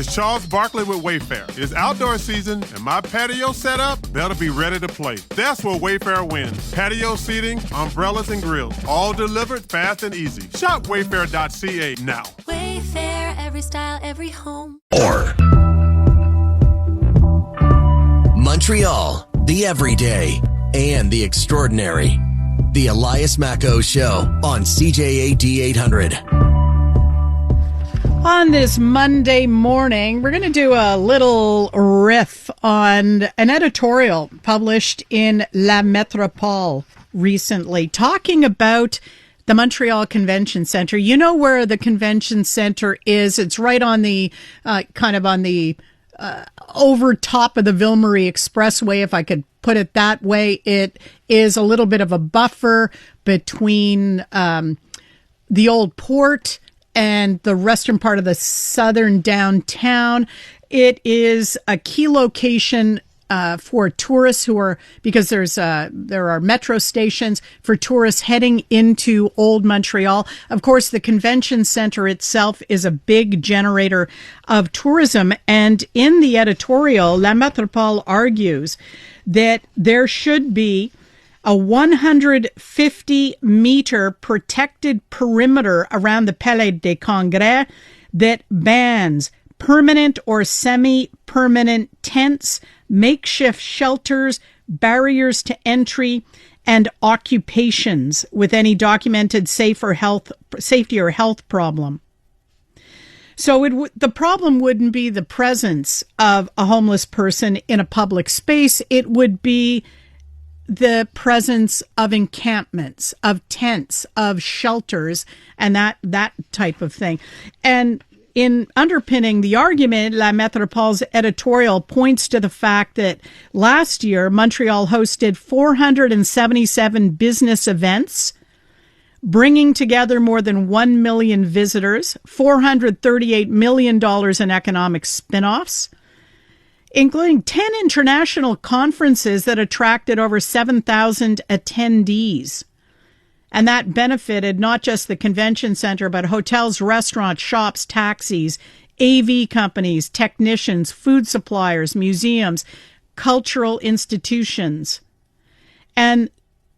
It's Charles Barkley with Wayfair. It's outdoor season, and my patio setup better be ready to play. That's where Wayfair wins. Patio seating, umbrellas, and grills, all delivered fast and easy. Shop wayfair.ca now. Wayfair, every style, every home. Or Montreal, the everyday and the extraordinary. The Elias Macco Show on CJAD 800. On this Monday morning, we're going to do a little riff on an editorial published in La Métropole recently, talking about the Montreal Convention Centre. You know where the Convention Centre is. It's right on the, over top of the Ville-Marie Expressway, if I could put it that way. It is a little bit of a buffer between the old port and the western part of the southern downtown. It is a key location for tourists because there are metro stations for tourists heading into Old Montreal. Of course, the convention center itself is a big generator of tourism. And in the editorial, La Métropole argues that there should be a 150-meter protected perimeter around the Palais des Congrès that bans permanent or semi-permanent tents, makeshift shelters, barriers to entry, and occupations with any documented safety or health problem. So the problem wouldn't be the presence of a homeless person in a public space. It would be the presence of encampments, of tents, of shelters, and that type of thing. And in underpinning the argument, La Métropole's editorial points to the fact that last year, Montreal hosted 477 business events, bringing together more than 1 million visitors, $438 million in economic spin-offs, including 10 international conferences that attracted over 7,000 attendees. And that benefited not just the convention center, but hotels, restaurants, shops, taxis, AV companies, technicians, food suppliers, museums, cultural institutions. And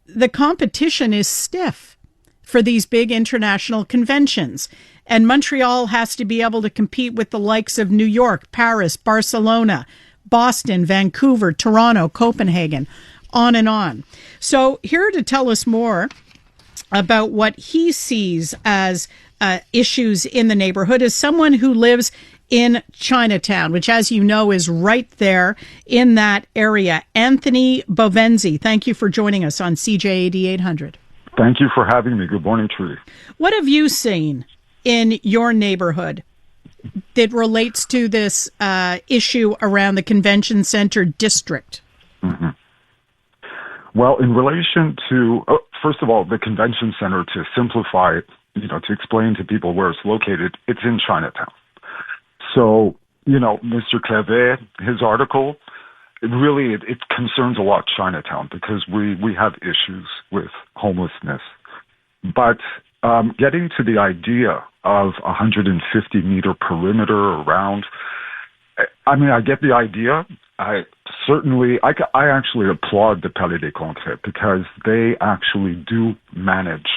the competition is stiff for these big international conventions. And Montreal has to be able to compete with the likes of New York, Paris, Barcelona, Boston, Vancouver, Toronto, Copenhagen, on and on. So here to tell us more about what he sees as issues in the neighborhood is someone who lives in Chinatown, which, as you know, is right there in that area. Anthony Bovenzi, thank you for joining us on CJAD 800. Thank you for having me. Good morning, Trudy. What have you seen in your neighborhood that relates to this issue around the convention center district? Mm-hmm. Well, in relation to, first of all, the convention center, to simplify it, to explain to people where it's located, it's in Chinatown. So, Mr. Clavet, his article, it concerns a lot Chinatown because we have issues with homelessness. But getting to the idea of 150-meter perimeter around, I get the idea. I actually applaud the Palais des Congrès because they actually do manage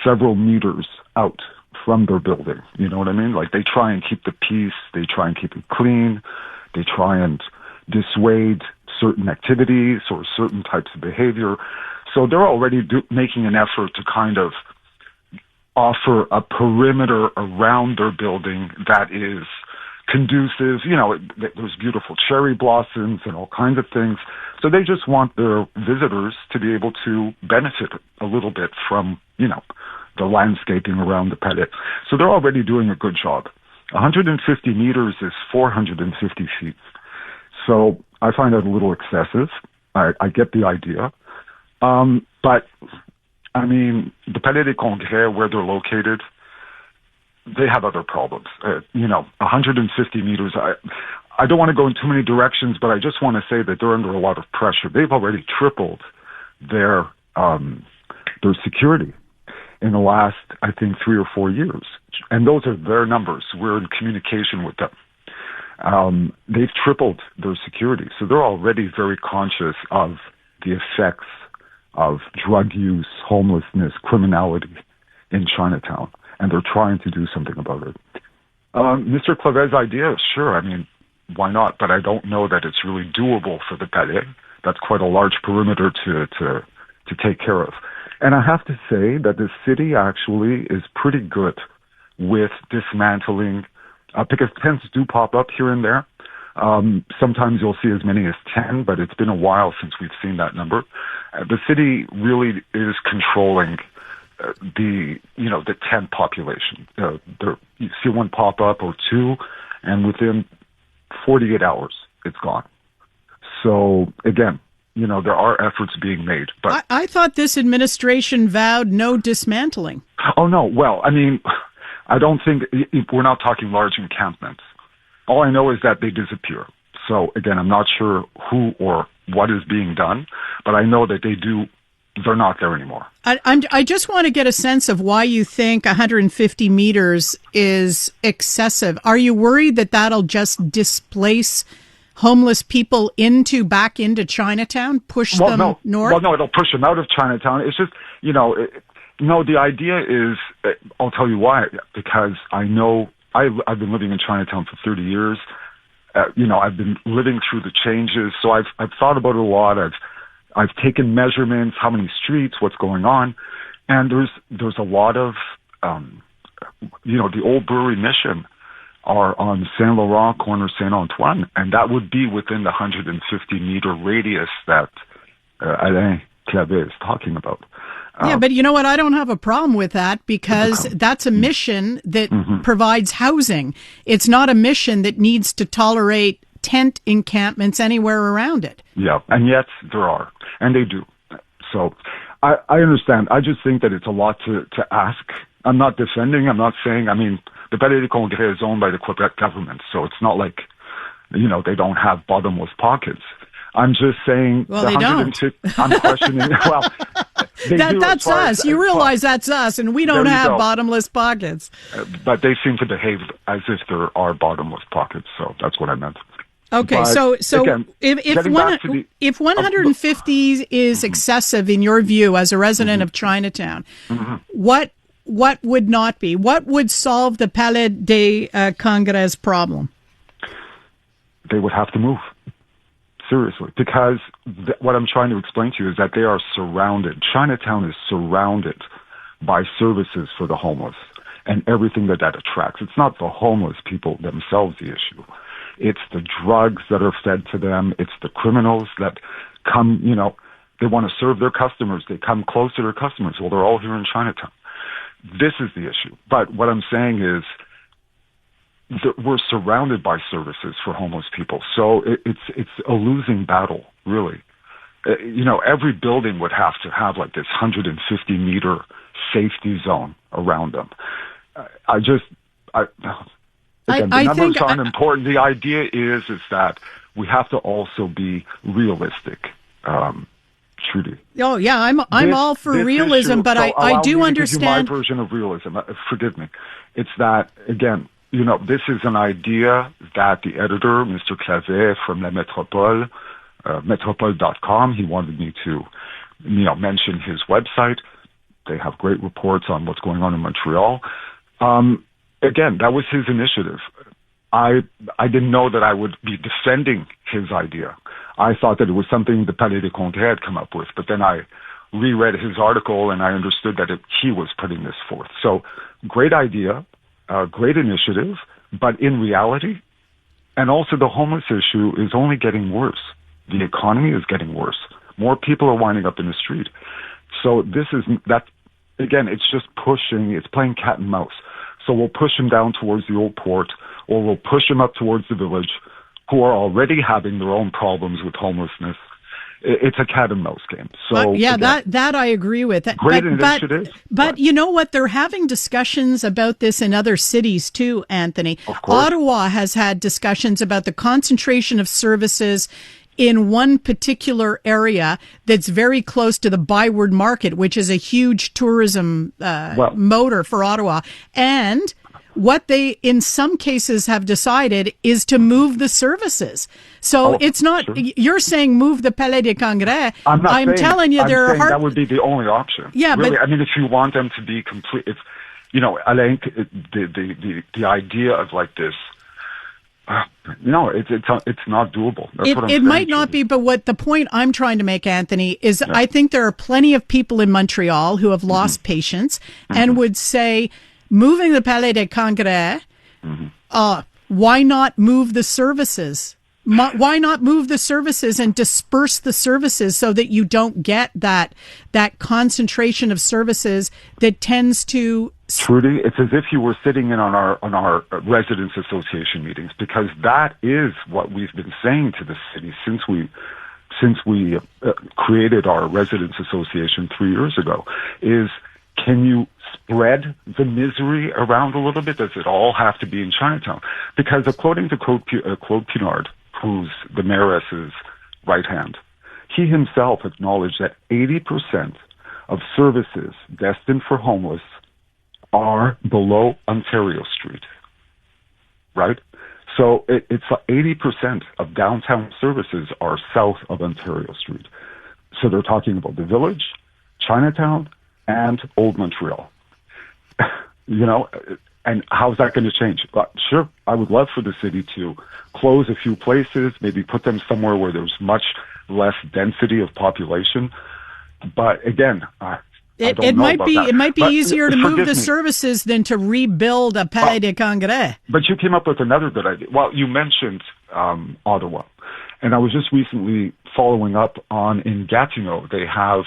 several meters out from their building. You know what I mean? Like, they try and keep the peace. They try and keep it clean. They try and dissuade certain activities or certain types of behavior. So they're already making an effort to kind of offer a perimeter around their building that is conducive. There's beautiful cherry blossoms and all kinds of things. So they just want their visitors to be able to benefit a little bit from, the landscaping around the Palais. So they're already doing a good job. 150 meters is 450 feet. So I find that a little excessive. I get the idea. But, the Palais des Congrès, where they're located, they have other problems. 150 meters. I don't want to go in too many directions, but I just want to say that they're under a lot of pressure. They've already tripled their security in the last, I think, 3 or 4 years. And those are their numbers. We're in communication with them. they've tripled their security. So they're already very conscious of the effects of drug use, homelessness, criminality in Chinatown, and they're trying to do something about it. Mr. Clavet's idea, sure, I mean, why not? But I don't know that it's really doable for the Palais. That's quite a large perimeter to take care of. And I have to say that the city actually is pretty good with dismantling, because tents do pop up here and there. Sometimes you'll see as many as 10, but it's been a while since we've seen that number. The city really is controlling the tent population. You see one pop up or two, and within 48 hours, it's gone. So again, there are efforts being made. But I thought this administration vowed no dismantling. Oh, no. Well, I mean, I don't think we're not talking large encampments. All I know is that they disappear. So again, I'm not sure who or what is being done, but I know that they're not there anymore. I just want to get a sense of why you think 150 meters is excessive. Are you worried that that'll just displace homeless people back into Chinatown, push them north? Well, no, it'll push them out of Chinatown. It's just, the idea is, I'll tell you why, because I know I've been living in Chinatown for 30 years. I've been living through the changes, so I've thought about it a lot. I've taken measurements, how many streets, what's going on, and there's a lot of, the old brewery Mission are on Saint Laurent, corner Saint Antoine, and that would be within the 150-meter radius that Alain Clavet is talking about. Yeah, but you know what? I don't have a problem with that because that's a mission that provides housing. It's not a mission that needs to tolerate tent encampments anywhere around it. Yeah, and yet there are, and they do. So I understand. I just think that it's a lot to ask. I'm not defending. I'm not saying, the Palais du Congrès is owned by the Quebec government, so it's not like, they don't have bottomless pockets. I'm just saying... Well, they don't. I'm questioning... Well, that's us. You realize that's us, and we don't have bottomless pockets. But they seem to behave as if there are bottomless pockets, so that's what I meant. Okay, but so again, if 150 is excessive in your view as a resident of Chinatown, what would not be? What would solve the Palais des Congrès problem? They would have to move. Seriously, because what I'm trying to explain to you is that they are surrounded. Chinatown is surrounded by services for the homeless and everything that attracts. It's not the homeless people themselves the issue. It's the drugs that are fed to them. It's the criminals that come, they want to serve their customers. They come close to their customers. Well, they're all here in Chinatown. This is the issue. But what I'm saying is, we're surrounded by services for homeless people. So it's a losing battle, really. Every building would have to have like this 150-meter safety zone around them. The numbers aren't important. The idea is that we have to also be realistic, Trudy. Oh, yeah, I'm all for realism, but I do understand. My version of realism, forgive me. It's that, again, this is an idea that the editor, Mr. Clavet from La Métropole, metropole.com, he wanted me to, mention his website. They have great reports on what's going on in Montreal. Again, that was his initiative. I didn't know that I would be defending his idea. I thought that it was something the Palais des Congrès had come up with, but then I reread his article and I understood that he was putting this forth. So, great idea. Great initiative, but in reality, and also the homeless issue is only getting worse. The economy is getting worse. More people are winding up in the street. So again, it's just it's playing cat and mouse. So we'll push them down towards the old port, or we'll push them up towards the village, who are already having their own problems with homelessness. It's a cat and mouse game. So again, that I agree with. Great initiative. But you know what? They're having discussions about this in other cities too, Anthony. Of course. Ottawa has had discussions about the concentration of services in one particular area that's very close to the Byward Market, which is a huge tourism motor for Ottawa. And what they, in some cases, have decided is to move the services. So it's not, sure. You're saying move the Palais des Congrès. I'm telling you, there are hard... that would be the only option. Yeah, really. But... I mean, if you want them to be complete, if, Alain, the idea of like this, no, it's not doable. It might not be, but what the point I'm trying to make, Anthony, is I think there are plenty of people in Montreal who have lost patience and would say, moving the Palais des Congrès, why not move the services? Why not move the services and disperse the services so that you don't get that concentration of services that tends to... Trudy, it's as if you were sitting in on our residents association meetings, because that is what we've been saying to the city since we created our residents association 3 years ago. Is, can you spread the misery around a little bit? Does it all have to be in Chinatown? Because according to Claude Pinard, who's the mayoress's right hand, he himself acknowledged that 80% of services destined for homeless are below Ontario Street, right? So it's 80% of downtown services are south of Ontario Street. So they're talking about the Village, Chinatown, and Old Montreal. And how's that going to change? Sure, I would love for the city to close a few places, maybe put them somewhere where there's much less density of population. But again, it might be easier to move the services than to rebuild a Palais des Congrès. But you came up with another good idea. Well, you mentioned Ottawa, and I was just recently following up on, in Gatineau, they have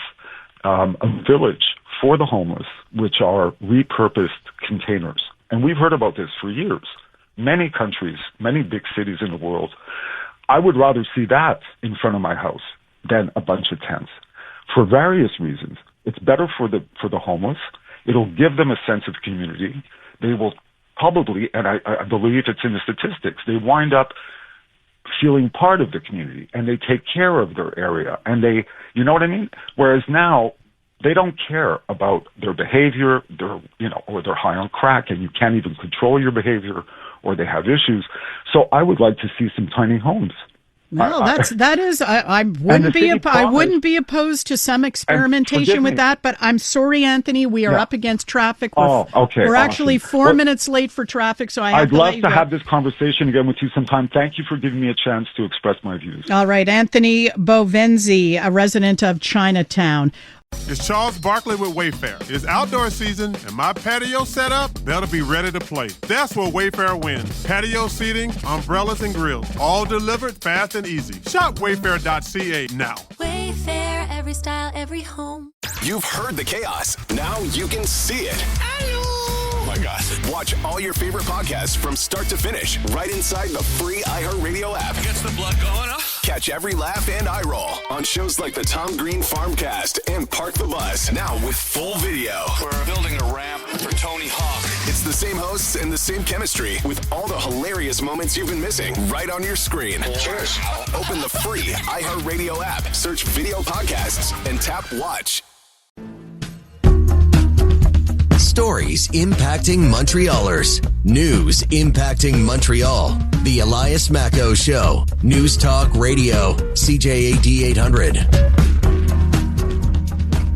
a village for the homeless, which are repurposed containers. And we've heard about this for years. Many countries, many big cities in the world, I would rather see that in front of my house than a bunch of tents, for various reasons. It's better for the homeless. It'll give them a sense of community. They will probably, and I believe it's in the statistics, they wind up feeling part of the community, and they take care of their area, and they, you know what I mean? Whereas now, they don't care about their behavior, or they're high on crack, and you can't even control your behavior, or they have issues. So I would like to see some tiny homes. No, I wouldn't be opposed to some experimentation with that, but I'm sorry, Anthony, we are up against traffic. We're actually 4 minutes late for traffic, so I'd love to have this conversation again with you sometime. Thank you for giving me a chance to express my views. All right, Anthony Bovenzi, a resident of Chinatown. It's Charles Barkley with Wayfair. It's outdoor season, and my patio set up, that'll be ready to play. That's where Wayfair wins. Patio seating, umbrellas, and grills, all delivered fast and easy. Shop wayfair.ca now. Wayfair, every style, every home. You've heard the chaos. Now you can see it. Oh my God. Watch all your favorite podcasts from start to finish right inside the free iHeartRadio app. Gets the blood going, huh? Catch every laugh and eye roll on shows like the Tom Green Farmcast and Park the Bus, now with full video. We're building a ramp for Tony Hawk. It's the same hosts and the same chemistry with all the hilarious moments you've been missing right on your screen. Cheers. Open the free iHeartRadio app, search video podcasts, and tap watch. Stories impacting Montrealers. News impacting Montreal. The Elias Macco Show. News Talk Radio. CJAD 800.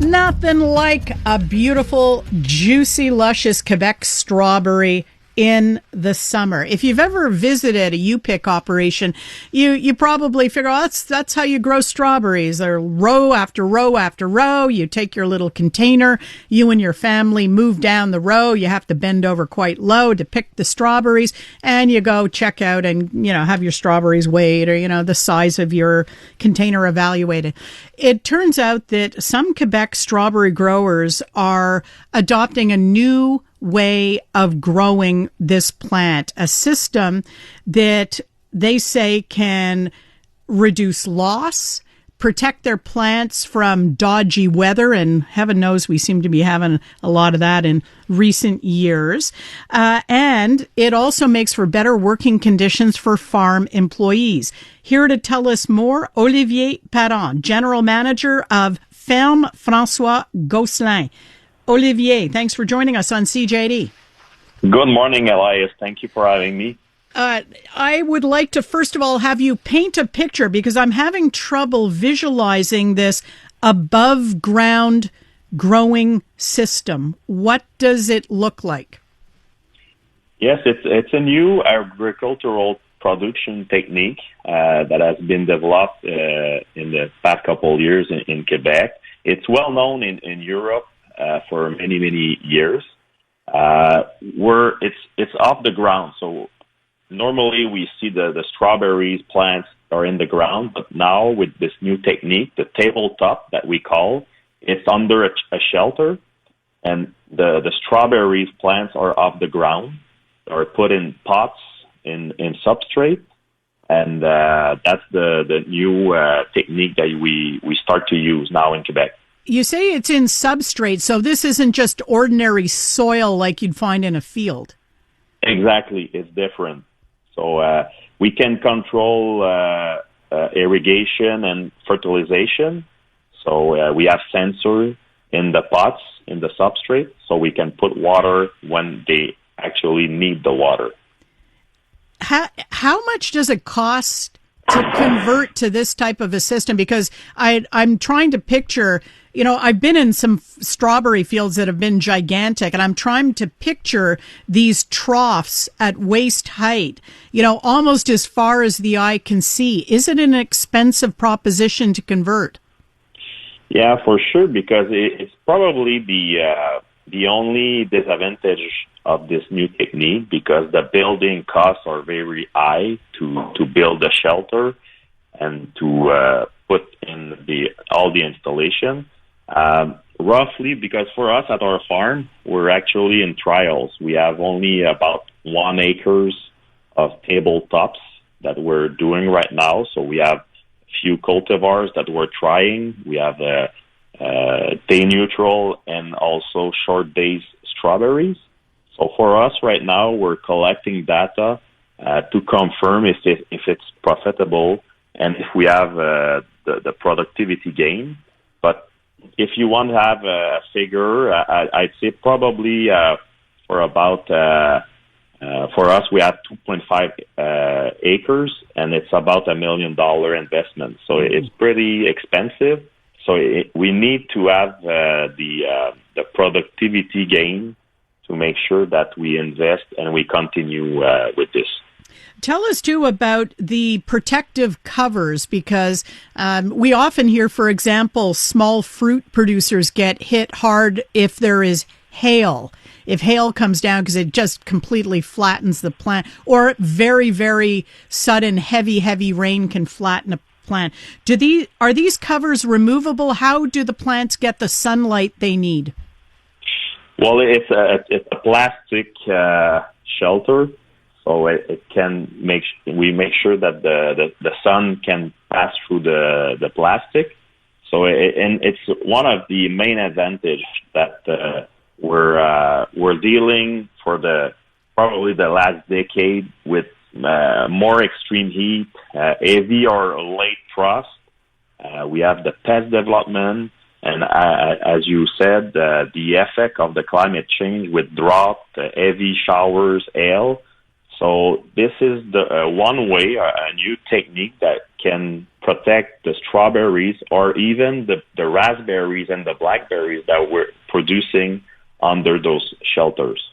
Nothing like a beautiful, juicy, luscious Quebec strawberry in the summer. If you've ever visited a U-Pick operation, you probably figure, that's how you grow strawberries. They're row after row after row. You take your little container, you and your family move down the row. You have to bend over quite low to pick the strawberries, and you go check out and, have your strawberries weighed or, the size of your container evaluated. It turns out that some Quebec strawberry growers are adopting a new way of growing this plant, a system that they say can reduce loss, protect their plants from dodgy weather, and heaven knows we seem to be having a lot of that in recent years. And it also makes for better working conditions for farm employees. Here to tell us more, Olivier Parent, General Manager of Ferme François Gosselin. Olivier, thanks for joining us on CJAD. Good morning, Elias. Thank you for having me. I would like to, first of all, have you paint a picture because I'm having trouble visualizing this above ground growing system. What does it look like? Yes, it's a new agricultural production technique that has been developed in the past couple of years in Quebec. It's well known in Europe for many years. It's off the ground, so normally we see the strawberries plants are in the ground, but now with this new technique, the tabletop that we call, it's under a shelter, and the strawberries plants are off the ground, are put in pots in substrate, and that's the new technique that we start to use now in Quebec. You say it's in substrate, so this isn't just ordinary soil like you'd find in a field. Exactly, it's different. So we can control irrigation and fertilization. So we have sensors in the pots, in the substrate, so we can put water when they actually need the water. How much does it cost to convert to this type of a system? Because I'm trying to picture, I've been in some strawberry fields that have been gigantic, and I'm trying to picture these troughs at waist height, almost as far as the eye can see. Is it an expensive proposition to convert? Yeah, for sure, because it's probably the only disadvantage of this new technique, because the building costs are very high to build a shelter and to put in all the installation. Roughly, because for us at our farm, we're actually in trials. We have only about 1 acre of tabletops that we're doing right now. So we have few cultivars that we're trying. We have day neutral and also short days strawberries. So for us right now, we're collecting data to confirm if it's profitable and if we have the productivity gain. But if you want to have a figure, I'd say probably for about for us, we have 2.5 acres, and it's about $1 million investment. So it's pretty expensive. So we need to have the productivity gain to make sure that we invest and we continue with this. Tell us, too, about the protective covers, because we often hear, for example, small fruit producers get hit hard if there is hail. If hail comes down, because it just completely flattens the plant, or very, very sudden, heavy rain can flatten a plant. Are these covers removable? How do the plants get the sunlight they need? Well, it's a plastic shelter, so it can we make sure that the sun can pass through the plastic. So and it's one of the main advantage that we're dealing for probably the last decade with more extreme heat, heavy or late frost. We have the pest development, and as you said, the effect of the climate change with drought, heavy showers, hail. So this is the one way, a new technique that can protect the strawberries or even the raspberries and the blackberries that we're producing under those shelters.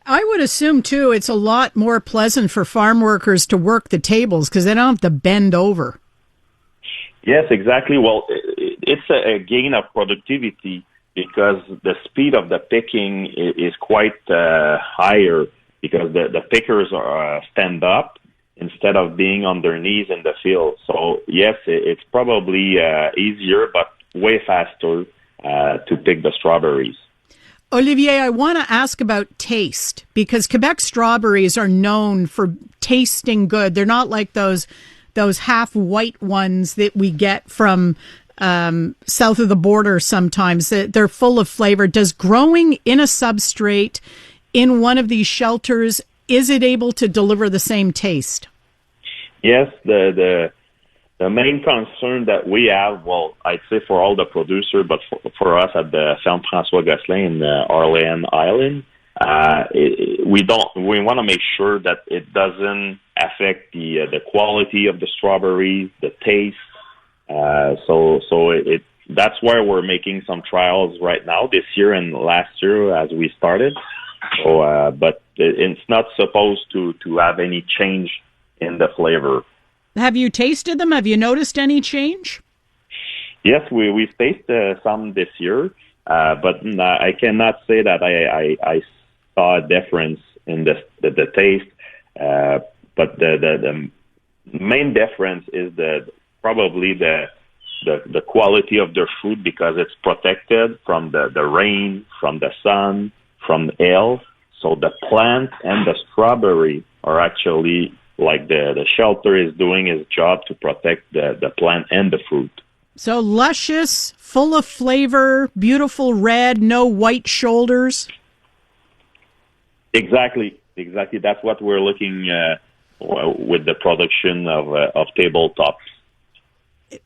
I would assume, too, it's a lot more pleasant for farm workers to work the tables because they don't have to bend over. Yes, exactly. Well, it's a gain of productivity because the speed of the picking is quite higher because the pickers are stand up instead of being on their knees in the field. So, yes, it's probably easier but way faster to pick the strawberries. Olivier, I want to ask about taste, because Quebec strawberries are known for tasting good. They're not like those half white ones that we get from south of the border sometimes. They're full of flavor. Does growing in a substrate in one of these shelters, is it able to deliver the same taste? Yes, the main concern that we have, well, I'd say for all the producers, but for us at the Ferme François Gosselin in Orléans Island, we want to make sure that it doesn't affect the quality of the strawberries, the taste. That's why we're making some trials right now this year and last year as we started. But it's not supposed to have any change in the flavor. Have you tasted them? Have you noticed any change? Yes, we've tasted some this year, but I cannot say that I saw a difference in the taste. But the main difference is probably the quality of their fruit, because it's protected from the rain, from the sun, from hail. So the plant and the strawberry are actually like the shelter is doing its job to protect the plant and the fruit. So luscious, full of flavor, beautiful red, no white shoulders. Exactly. That's what we're looking with the production of tabletop.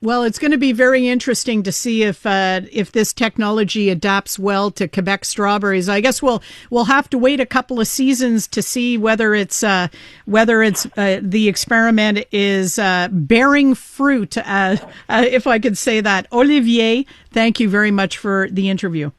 Well, it's going to be very interesting to see if this technology adapts well to Quebec strawberries. I guess we'll have to wait a couple of seasons to see whether it's the experiment is bearing fruit, if I could say that. Olivier, thank you very much for the interview.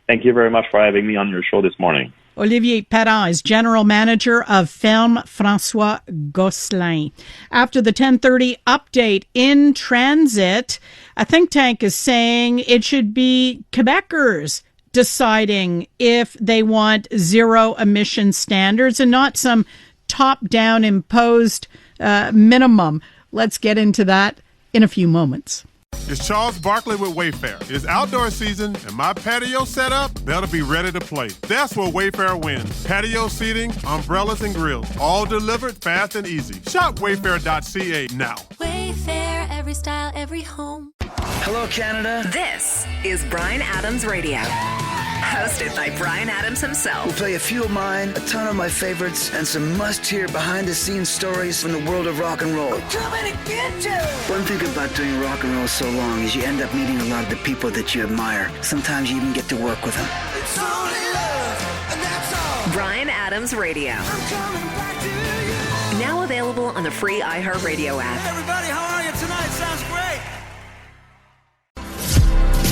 Thank you very much for having me on your show this morning. Olivier Perrin is General Manager of Ferme François Gosselin. After the 10:30 update, in transit, a think tank is saying it should be Quebecers deciding if they want zero emission standards and not some top-down imposed minimum. Let's get into that in a few moments. It's Charles Barkley with Wayfair. It's outdoor season, and my patio setup, that'll be ready to play. That's where Wayfair wins. Patio seating, umbrellas, and grills, all delivered fast and easy. Shop wayfair.ca now. Wayfair, every style, every home. Hello, Canada. This is Bryan Adams Radio, hosted by Bryan Adams himself. We'll play a few of mine, a ton of my favorites, and some must-hear behind-the-scenes stories from the world of rock and roll. I'm coming to get you! One thing about doing rock and roll so long is you end up meeting a lot of the people that you admire. Sometimes you even get to work with them. It's only love, and that's all. Bryan Adams Radio. I'm coming back to you. Now available on the free iHeartRadio app. Hey everybody, how are you tonight? Sounds great.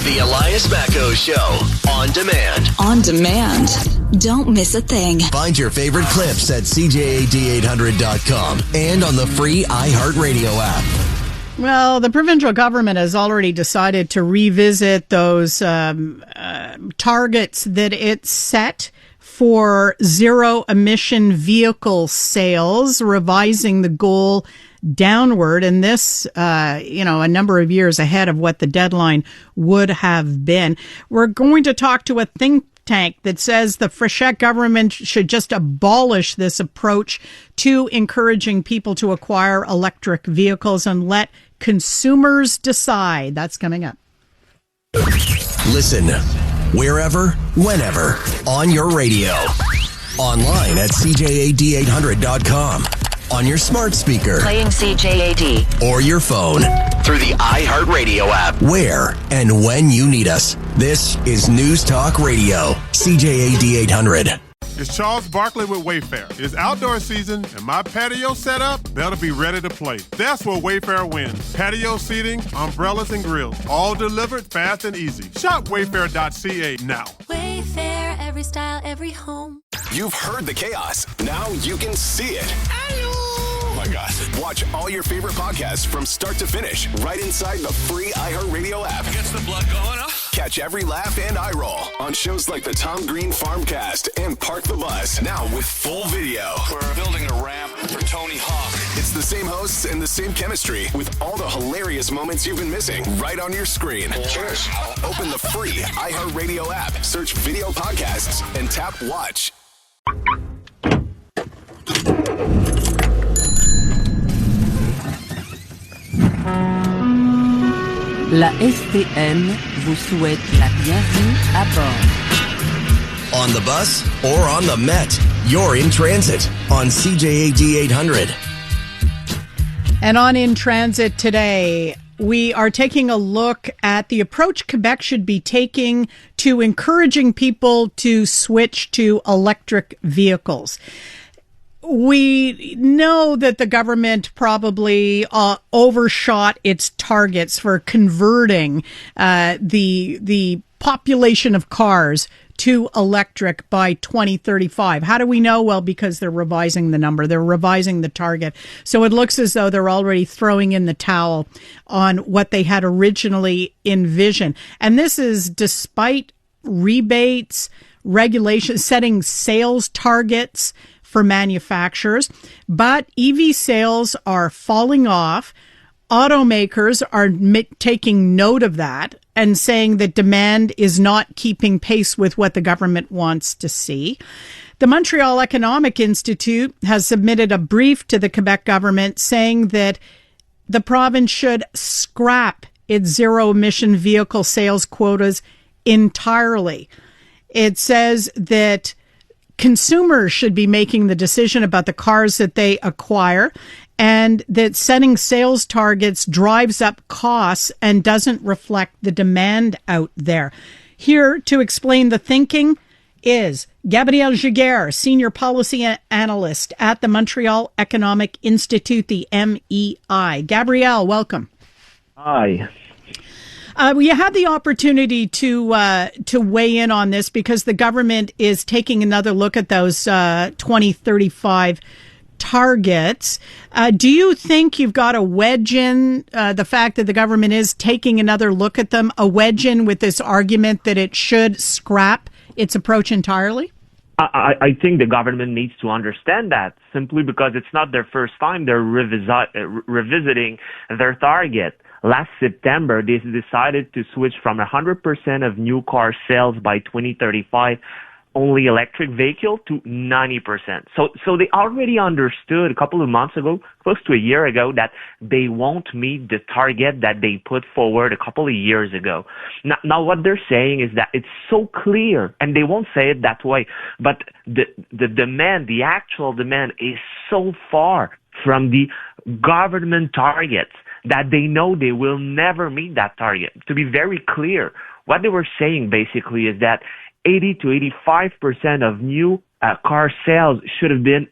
The Elias Macco Show, on demand. On demand. Don't miss a thing. Find your favorite clips at CJAD800.com and on the free iHeartRadio app. Well, the provincial government has already decided to revisit those targets that it set for zero-emission vehicle sales, revising the goal downward, and this, a number of years ahead of what the deadline would have been. We're going to talk to a think tank that says the Frechette government should just abolish this approach to encouraging people to acquire electric vehicles and let consumers decide. That's coming up. Listen wherever, whenever, on your radio. Online at CJAD800.com. On your smart speaker. Playing CJAD. Or your phone. Through the iHeartRadio app. Where and when you need us. This is News Talk Radio. CJAD 800. It's Charles Barkley with Wayfair. It's outdoor season, and my patio setup, that'll be ready to play. That's where Wayfair wins. Patio seating, umbrellas, and grills, all delivered fast and easy. Shop wayfair.ca now. Wayfair, every style, every home. You've heard the chaos. Now you can see it. Oh my God. Watch all your favorite podcasts from start to finish right inside the free iHeartRadio app. Gets the blood going, huh? Catch every laugh and eye roll on shows like the Tom Green Farmcast and Park the Bus. Now with full video. We're building a ramp for Tony Hawk. It's the same hosts and the same chemistry with all the hilarious moments you've been missing right on your screen. Cheers. Open the free iHeartRadio app, search video podcasts, and tap watch. La STM vous souhaite la bienvenue à bord. On the bus or on the Met, you're in transit on CJAD 800. And on In Transit today, we are taking a look at the approach Quebec should be taking to encouraging people to switch to electric vehicles. We know that the government probably overshot its targets for converting the population of cars to electric by 2035. How do we know? Well, because they're revising the number. They're revising the target. So it looks as though they're already throwing in the towel on what they had originally envisioned. And this is despite rebates, regulations, setting sales targets for manufacturers. But EV sales are falling off. Automakers are taking note of that and saying that demand is not keeping pace with what the government wants to see. The Montreal Economic Institute has submitted a brief to the Quebec government saying that the province should scrap its zero-emission vehicle sales quotas entirely. It says that consumers should be making the decision about the cars that they acquire, and that setting sales targets drives up costs and doesn't reflect the demand out there. Here to explain the thinking is Gabriel Giguère, Senior Policy Analyst at the Montreal Economic Institute, the MEI. Gabriel, welcome. Hi. We had the opportunity to weigh in on this because the government is taking another look at those 2035 targets. Do you think you've got a wedge in the fact that the government is taking another look at them, a wedge in with this argument that it should scrap its approach entirely? I think the government needs to understand that simply because it's not their first time they're revisiting their target. Last September, they decided to switch from 100% of new car sales by 2035 only electric vehicle to 90%. So they already understood a couple of months ago, close to a year ago, that they won't meet the target that they put forward a couple of years ago. Now what they're saying is that it's so clear, and they won't say it that way, but the demand, the actual demand is so far from the government targets that they know they will never meet that target. To be very clear, what they were saying basically is that 80 to 85% of new car sales should have been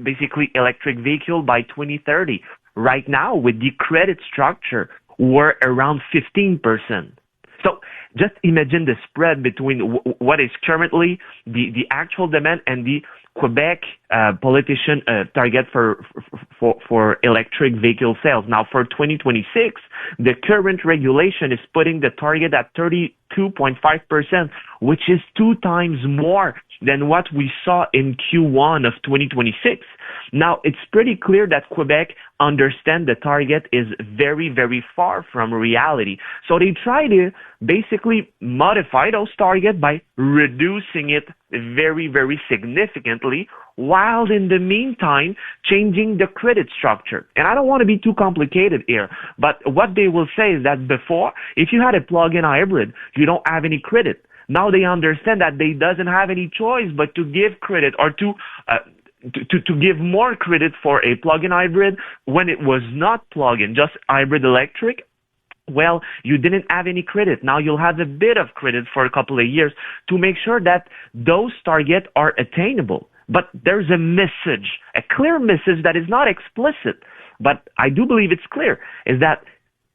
basically electric vehicle by 2030. Right now, with the credit structure, we're around 15%. So just imagine the spread between what is currently the actual demand and the Quebec politician target for electric vehicle sales. Now, for 2026, the current regulation is putting the target at 32.5%, which is 2 times more than what we saw in Q1 of 2026. Now, it's pretty clear that Quebec understands the target is very, very far from reality. So they try to basically modify those targets by reducing it very, very significantly, while in the meantime changing the credit structure. And I don't want to be too complicated here, but what they will say is that before, if you had a plug-in hybrid, you don't have any credit. Now they understand that they doesn't have any choice but to give credit or to give more credit for a plug-in hybrid when it was not plug-in, just hybrid electric. Well, you didn't have any credit. Now you'll have a bit of credit for a couple of years to make sure that those targets are attainable. But there's a message, a clear message that is not explicit, but I do believe it's clear, is that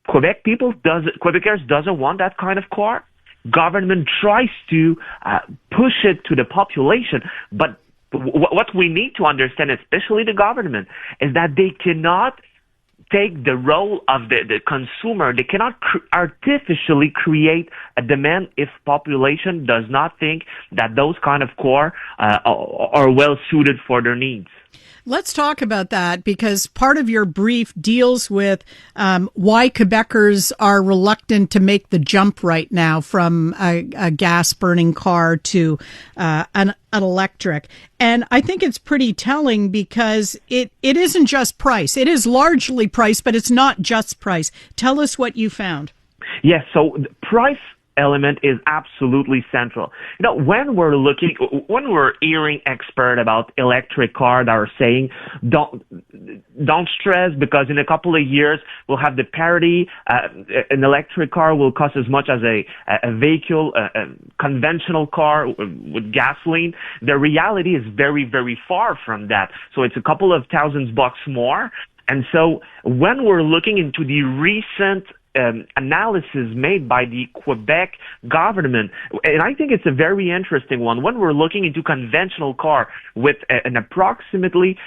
Quebecers doesn't want that kind of car. Government tries to push it to the population, but what we need to understand, especially the government, is that they cannot take the role of the consumer. They cannot artificially create a demand if population does not think that those kind of core are well suited for their needs. Let's talk about that, because part of your brief deals with why Quebecers are reluctant to make the jump right now from a gas-burning car to an electric. And I think it's pretty telling because it isn't just price. It is largely price, but it's not just price. Tell us what you found. Yes, so price element is absolutely central. When we're hearing experts about electric car that are saying, don't stress because in a couple of years we'll have the parity. An electric car will cost as much as a vehicle, a conventional car with gasoline. The reality is very, very far from that. So it's a couple of $1,000s more. And so when we're looking into the recent analysis made by the Quebec government, and I think it's a very interesting one. When we're looking into conventional car with an autonomy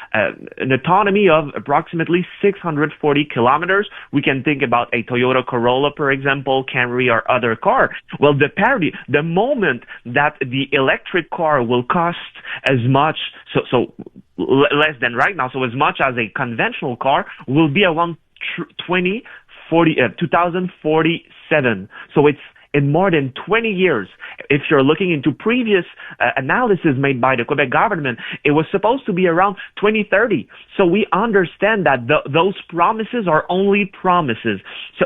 of approximately 640 kilometers, we can think about a Toyota Corolla, for example, Camry, or other car. Well, the moment that the electric car will cost as much, so less than right now, so as much as a conventional car, will be around 2047. So it's in more than 20 years. If you're looking into previous analysis made by the Quebec government, it was supposed to be around 2030. So we understand that those promises are only promises. So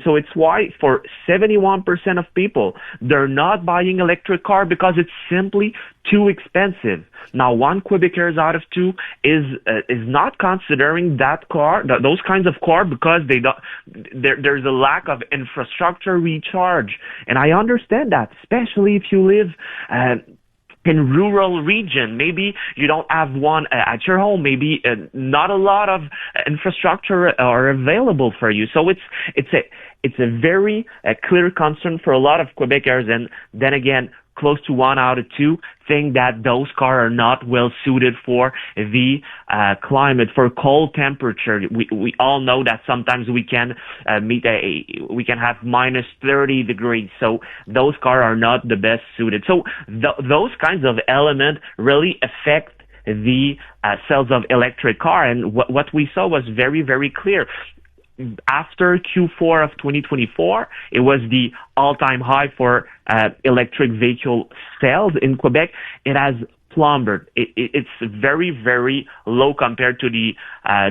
so it's why for 71% of people, they're not buying electric car because it's simply too expensive. Now, one Quebecers out of two is not considering those kinds of car because there's a lack of infrastructure recharge. And I understand that, especially if you live in rural region. Maybe you don't have one at your home. Maybe not a lot of infrastructure are available for you. So it's a very clear concern for a lot of Quebecers. And then again, close to 1 out of 2 think that those cars are not well suited for the climate, for cold temperature. We all know that sometimes we can we can have minus 30 degrees. So those cars are not the best suited. So those kinds of elements really affect the sales of electric car. And what we saw was very, very clear. After Q4 of 2024, it was the all-time high for electric vehicle sales in Quebec. It has plummeted. It's very, very low compared to the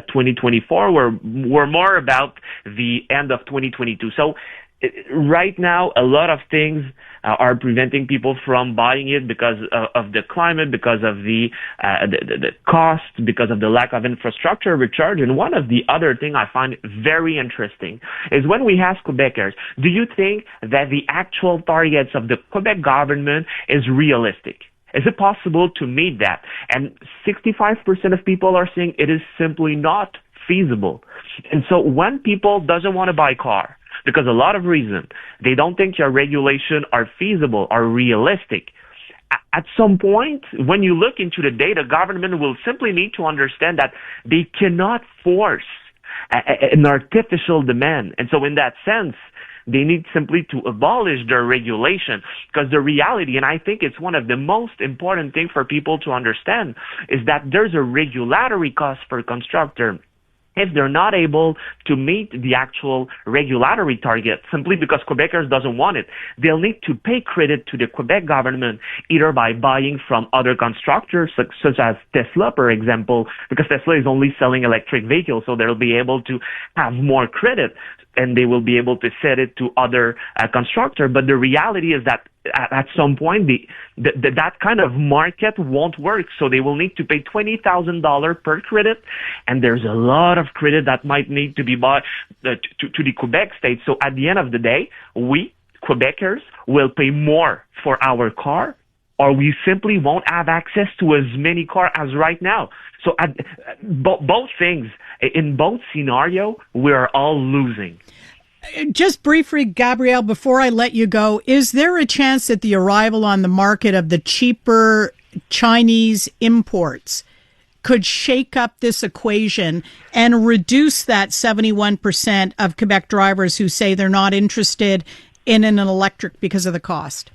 2024. We're more about the end of 2022. So right now, a lot of things are preventing people from buying it because of the climate, because of the cost, because of the lack of infrastructure recharge. And one of the other things I find very interesting is when we ask Quebecers, do you think that the actual targets of the Quebec government is realistic? Is it possible to meet that? And 65% of people are saying it is simply not feasible. And so when people doesn't want to buy a car, because a lot of reasons, they don't think your regulation are feasible, are realistic. At some point, when you look into the data, government will simply need to understand that they cannot force an artificial demand. And so in that sense, they need simply to abolish their regulation, because the reality, and I think it's one of the most important things for people to understand, is that there's a regulatory cost for constructor. If they're not able to meet the actual regulatory target simply because Quebecers doesn't want it, they'll need to pay credit to the Quebec government either by buying from other constructors such as Tesla, for example, because Tesla is only selling electric vehicles, so they'll be able to have more credit and they will be able to sell it to other constructors. But the reality is that at some point, that kind of market won't work. So they will need to pay $20,000 per credit. And there's a lot of credit that might need to be bought to the Quebec state. So at the end of the day, we, Quebecers, will pay more for our car, or we simply won't have access to as many cars as right now. So both things, in both scenarios, we're all losing. Just briefly, Gabriel, before I let you go, is there a chance that the arrival on the market of the cheaper Chinese imports could shake up this equation and reduce that 71% of Quebec drivers who say they're not interested in an electric because of the cost?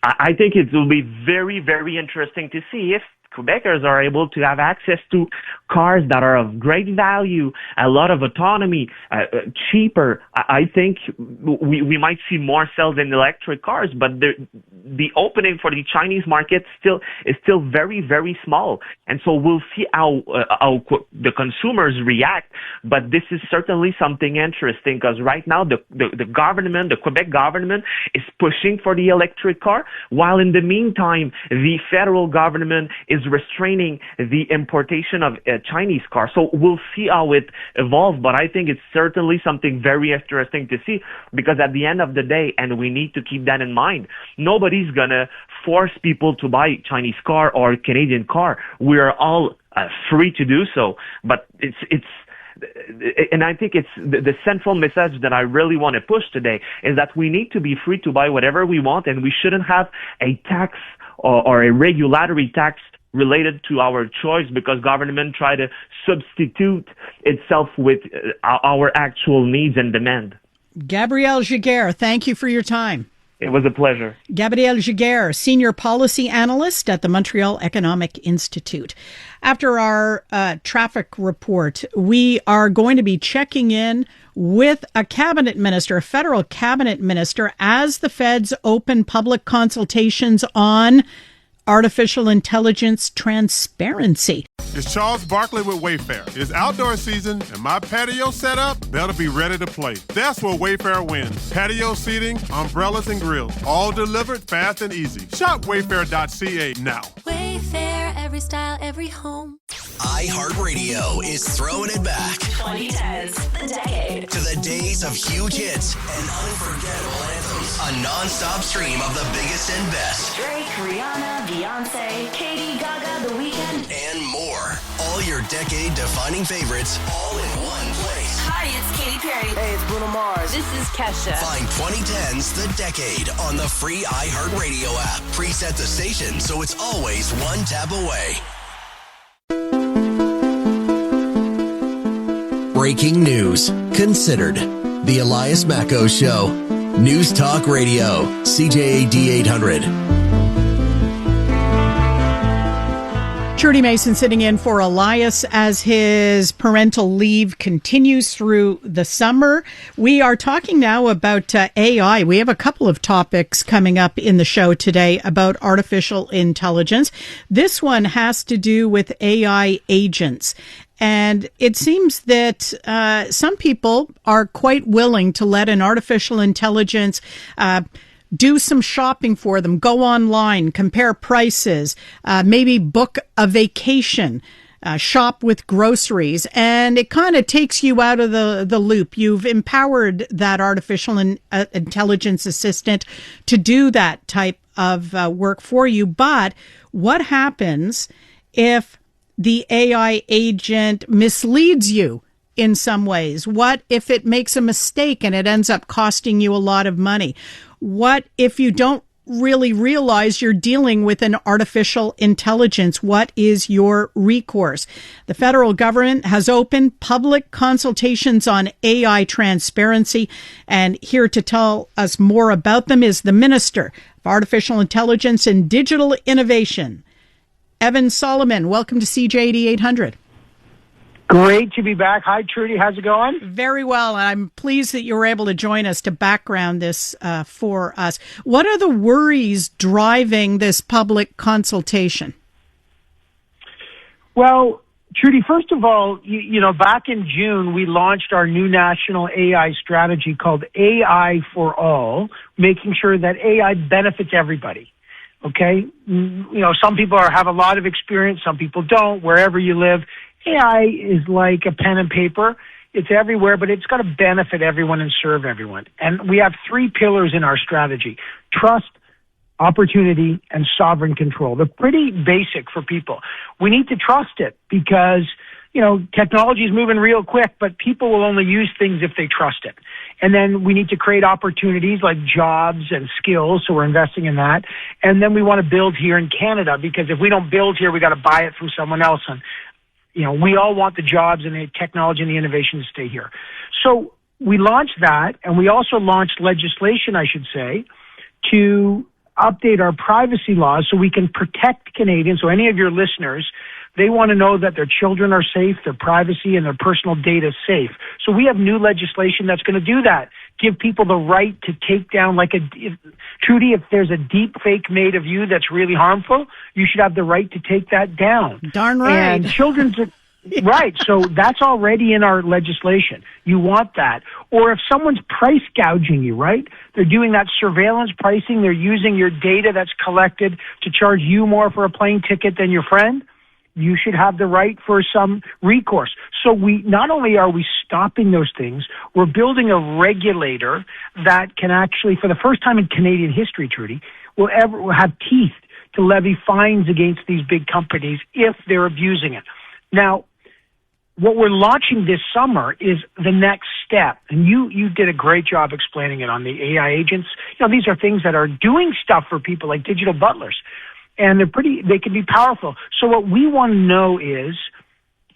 I think it will be very, very interesting to see if Quebecers are able to have access to cars that are of great value, a lot of autonomy, cheaper. I think we might see more sales in electric cars, but the opening for the Chinese market is still very, very small. And so we'll see how the consumers react. But this is certainly something interesting, because right now the government, the Quebec government, is pushing for the electric car, while in the meantime the federal government is restraining the importation of Chinese cars. So we'll see how it evolves, but I think it's certainly something very interesting to see, because at the end of the day, and we need to keep that in mind, nobody's gonna force people to buy Chinese car or Canadian car. We are all free to do so, but and I think it's the central message that I really want to push today is that we need to be free to buy whatever we want, and we shouldn't have a tax or a regulatory tax related to our choice, because government try to substitute itself with our actual needs and demand. Gabriel Giguère, thank you for your time. It was a pleasure. Gabriel Giguère, Senior Policy Analyst at the Montreal Economic Institute. After our traffic report, we are going to be checking in with a cabinet minister, a federal cabinet minister, as the feds open public consultations on artificial intelligence transparency. It's Charles Barkley with Wayfair. It's outdoor season, and my patio set up, they'll be ready to play. That's where Wayfair wins. Patio seating, umbrellas, and grills, all delivered fast and easy. Shop wayfair.ca now. Wayfair, every style, every home. iHeartRadio is throwing it back. 2010s, the decade. To the days of huge hits and unforgettable anthems. A non-stop stream of the biggest and best. Drake, Rihanna, Beyonce, Katy, Gaga, The Weeknd, and more. All your decade-defining favorites, all in one place. Hi, it's Katy Perry. Hey, it's Bruno Mars. This is Kesha. Find 2010's The Decade on the free iHeartRadio app. Preset the station so it's always one tap away. Breaking news. Considered. The Elias Macco Show. News Talk Radio. CJAD 800. Trudy Mason sitting in for Elias as his parental leave continues through the summer. We are talking now about AI. We have a couple of topics coming up in the show today about artificial intelligence. This one has to do with AI agents. And it seems that some people are quite willing to let an artificial intelligence do some shopping for them, go online, compare prices, maybe book a vacation, shop with groceries, and it kind of takes you out of the loop. You've empowered that artificial intelligence assistant to do that type of work for you. But what happens if the AI agent misleads you in some ways? What if it makes a mistake and it ends up costing you a lot of money? What if you don't really realize you're dealing with an artificial intelligence? What is your recourse? The federal government has opened public consultations on AI transparency, and here to tell us more about them is the Minister of Artificial Intelligence and Digital Innovation, Evan Solomon. Welcome to CJAD 800. Great to be back. Hi, Trudy. How's it going? Very well. And I'm pleased that you were able to join us to background this for us. What are the worries driving this public consultation? Well, Trudy, first of all, you know, back in June, we launched our new national AI strategy called AI for All, making sure that AI benefits everybody. Okay? You know, some people have a lot of experience, some people don't, wherever you live. AI is like a pen and paper. It's everywhere, but it's got to benefit everyone and serve everyone. And we have three pillars in our strategy: trust, opportunity, and sovereign control. They're pretty basic for people. We need to trust it because, you know, technology is moving real quick, but people will only use things if they trust it. And then we need to create opportunities like jobs and skills, so we're investing in that. And then we want to build here in Canada, because if we don't build here, we got to buy it from someone else. And you know, we all want the jobs and the technology and the innovation to stay here. So we launched that, and we also launched legislation, I should say, to update our privacy laws so we can protect Canadians. So any of your listeners, they want to know that their children are safe, their privacy and their personal data is safe. So we have new legislation that's going to do that. give people the right to take down, Trudy, if there's a deep fake made of you that's really harmful, you should have the right to take that down. Darn right. And children's... Right. So that's already in our legislation. You want that. Or if someone's price gouging you, right? They're doing that surveillance pricing. They're using your data that's collected to charge you more for a plane ticket than your friend. You should have the right for some recourse. So not only are we stopping those things, we're building a regulator that can actually, for the first time in Canadian history, Trudy, will have teeth to levy fines against these big companies if they're abusing it. Now, what we're launching this summer is the next step. And you did a great job explaining it on the AI agents. These are things that are doing stuff for people like digital butlers. And they can be powerful. So what we want to know is,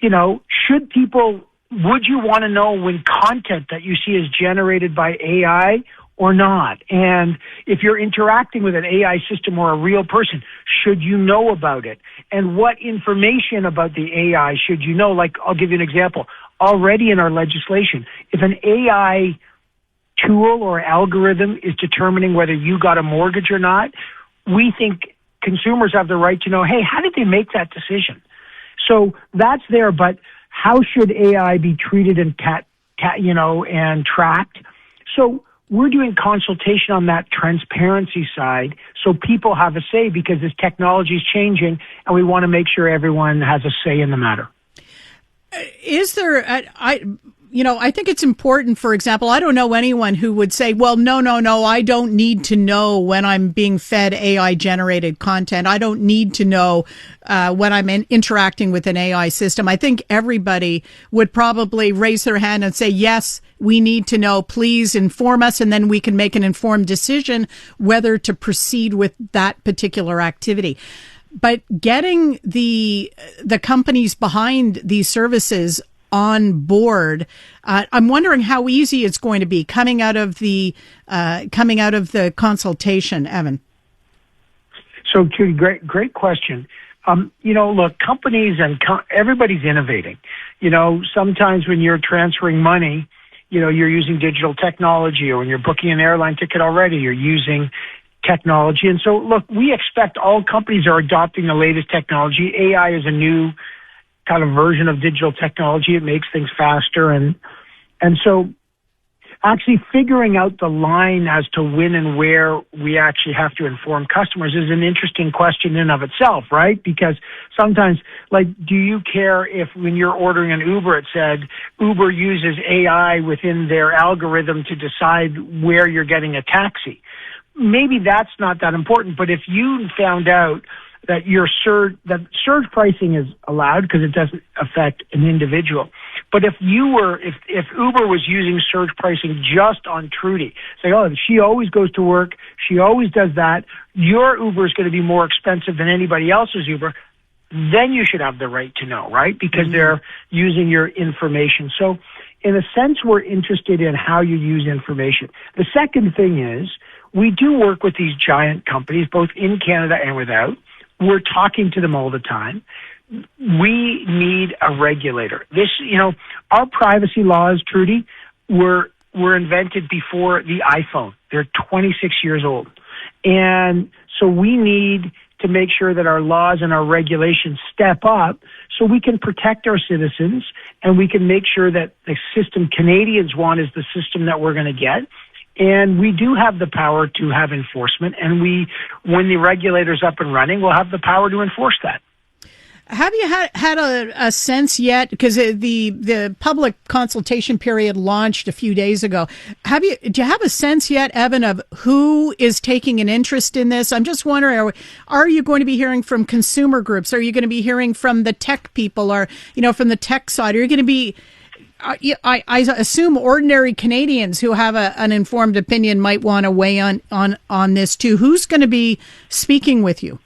would you want to know when content that you see is generated by AI or not? And if you're interacting with an AI system or a real person, should you know about it? And what information about the AI should you know? Like, I'll give you an example. Already in our legislation, if an AI tool or algorithm is determining whether you got a mortgage or not, we think consumers have the right to know, hey, how did they make that decision? So that's there, but how should AI be treated and and tracked? So we're doing consultation on that transparency side so people have a say, because this technology is changing and we want to make sure everyone has a say in the matter. Is there, I think it's important, for example, I don't know anyone who would say, well, no, I don't need to know when I'm being fed AI generated content. I don't need to know when I'm interacting with an AI system. I think everybody would probably raise their hand and say, yes, we need to know, please inform us, and then we can make an informed decision whether to proceed with that particular activity. But getting the companies behind these services on board, I'm wondering how easy it's going to be coming out of the consultation, Evan. So, Judy, great question. Look, companies and everybody's innovating. Sometimes when you're transferring money, you're using digital technology, or when you're booking an airline ticket already, you're using technology. And so, look, we expect all companies are adopting the latest technology. AI is a new kind of version of digital technology. It makes things faster. And so actually figuring out the line as to when and where we actually have to inform customers is an interesting question in and of itself, right? Because sometimes, do you care if when you're ordering an Uber, it said Uber uses AI within their algorithm to decide where you're getting a taxi? Maybe that's not that important, but if you found out that surge pricing is allowed because it doesn't affect an individual. But if Uber was using surge pricing just on Trudy, say, oh, she always goes to work, she always does that, your Uber is going to be more expensive than anybody else's Uber, then you should have the right to know, right? Because they're using your information. So in a sense, we're interested in how you use information. The second thing is we do work with these giant companies, both in Canada and without. We're talking to them all the time. We need a regulator. Our privacy laws, Trudy, were invented before the iPhone. They're 26 years old. And so we need to make sure that our laws and our regulations step up so we can protect our citizens and we can make sure that the system Canadians want is the system that we're going to get. And we do have the power to have enforcement, and when the regulator's up and running, we'll have the power to enforce that. Have you had a sense yet, because the public consultation period launched a few days ago, do you have a sense yet, Evan, of who is taking an interest in this? I'm just wondering, are you going to be hearing from consumer groups? Are you going to be hearing from the tech people, or, from the tech side? Are you going to be... I assume ordinary Canadians who have an informed opinion might want to weigh on this too. Who's going to be speaking with you?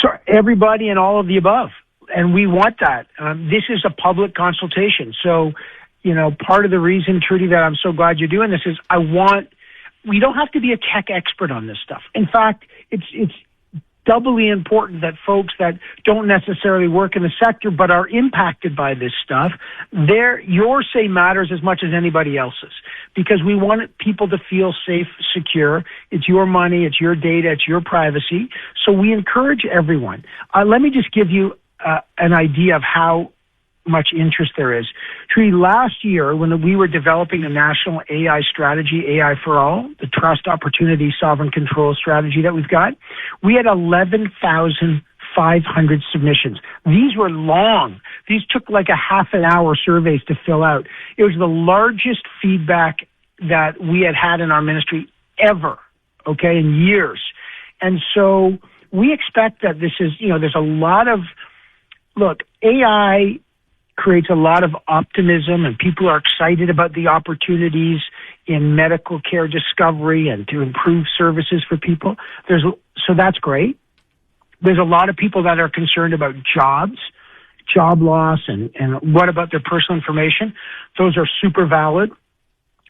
So everybody and all of the above. And we want that. This is a public consultation. So, part of the reason, Trudy, that I'm so glad you're doing this is we don't have to be a tech expert on this stuff. In fact, it's doubly important that folks that don't necessarily work in the sector but are impacted by this stuff, your say matters as much as anybody else's, because we want people to feel safe, secure. It's your money, it's your data, it's your privacy. So we encourage everyone. Let me just give you an idea of how much interest there is. Trudy, last year when we were developing the national AI strategy, AI for All, the trust, opportunity, sovereign control strategy that we've got, we had 11,500 submissions. These were long. These took like a half an hour surveys to fill out. It was the largest feedback that we had in our ministry ever, okay, in years. And so we expect that this is, there's a lot of, AI creates a lot of optimism, and people are excited about the opportunities in medical care discovery and to improve services for people. So that's great. There's a lot of people that are concerned about jobs, job loss, and what about their personal information. Those are super valid.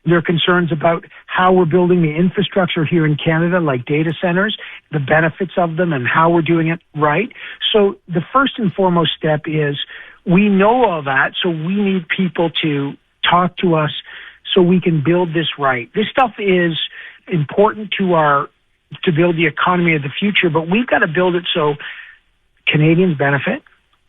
There are concerns about how we're building the infrastructure here in Canada, like data centers, the benefits of them, and how we're doing it right. So the first and foremost step is we know all that, so we need people to talk to us so we can build this right. This stuff is important to build the economy of the future, but we've got to build it so Canadians benefit.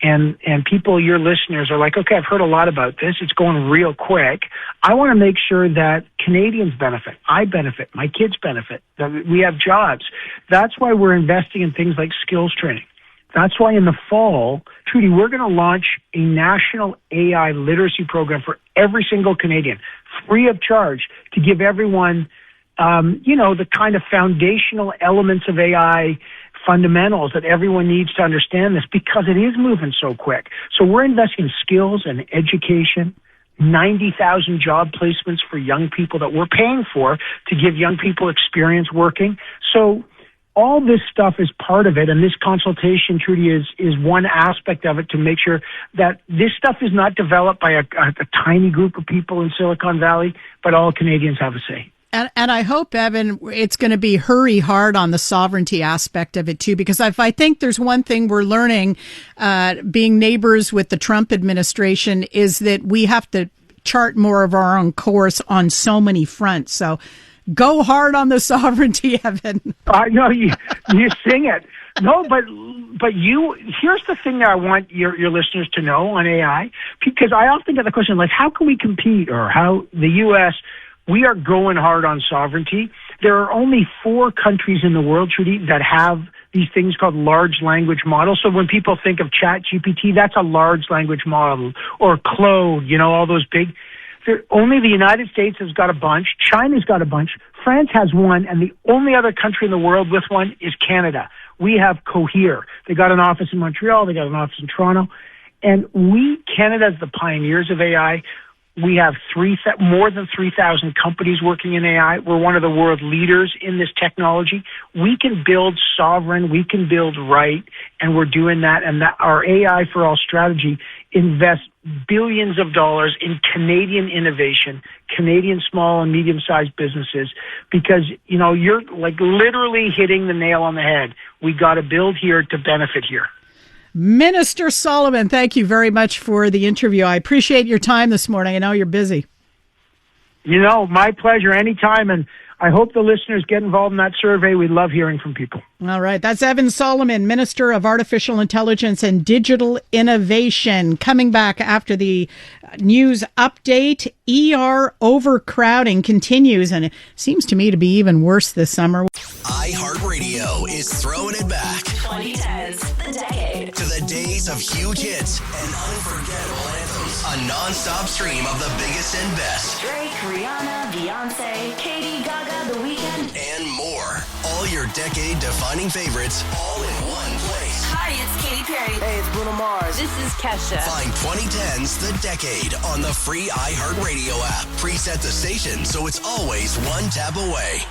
And people, your listeners, are like, okay, I've heard a lot about this. It's going real quick. I want to make sure that Canadians benefit. I benefit. My kids benefit. That we have jobs. That's why we're investing in things like skills training. That's why in the fall, Trudy, we're going to launch a national AI literacy program for every single Canadian, free of charge, to give everyone, the kind of foundational elements of AI fundamentals that everyone needs to understand this, because it is moving so quick. So we're investing in skills and education, 90,000 job placements for young people that we're paying for to give young people experience working. So all this stuff is part of it, and this consultation, Trudy, is one aspect of it to make sure that this stuff is not developed by a tiny group of people in Silicon Valley, but all Canadians have a say. And I hope, Evan, it's going to be hurry hard on the sovereignty aspect of it, too, because if I think there's one thing we're learning, being neighbors with the Trump administration, is that we have to chart more of our own course on so many fronts. So go hard on the sovereignty, Evan. I know you sing it. No, but here's the thing that I want your listeners to know on AI, because I often get the question, like, how can we compete, or how the U.S., we are going hard on sovereignty. There are only 4 countries in the world, Trudy, that have these things called large language models. So when people think of ChatGPT, that's a large language model, or Claude, all those big. Only the United States has got a bunch. China's got a bunch. France has one, and the only other country in the world with one is Canada. We have Cohere. They got an office in Montreal. They got an office in Toronto. And Canada's the pioneers of AI. We have more than 3,000 companies working in AI. We're one of the world leaders in this technology. We can build sovereign, we can build right, and we're doing that. And our AI for All strategy invests billions of dollars in Canadian innovation, Canadian small and medium-sized businesses, because, you're like literally hitting the nail on the head. We got to build here to benefit here. Minister Solomon, thank you very much for the interview. I appreciate your time this morning. I know you're busy. My pleasure anytime. And I hope the listeners get involved in that survey. We love hearing from people. All right. That's Evan Solomon, Minister of Artificial Intelligence and Digital Innovation. Coming back after the news update, ER overcrowding continues, and it seems to me to be even worse this summer. iHeartRadio is throwing it back. 2010s, the decade. To the days of huge hits and unforgettable anthems. A non-stop stream of the biggest and best. Drake, Rihanna, Beyonce, Katie, Gaga, The Weeknd, and more. All your decade-defining favorites, all in one place. Hi, it's Katy Perry. Hey, it's Bruno Mars. This is Kesha. Find 2010's The Decade on the free iHeartRadio app. Preset the station so it's always one tap away.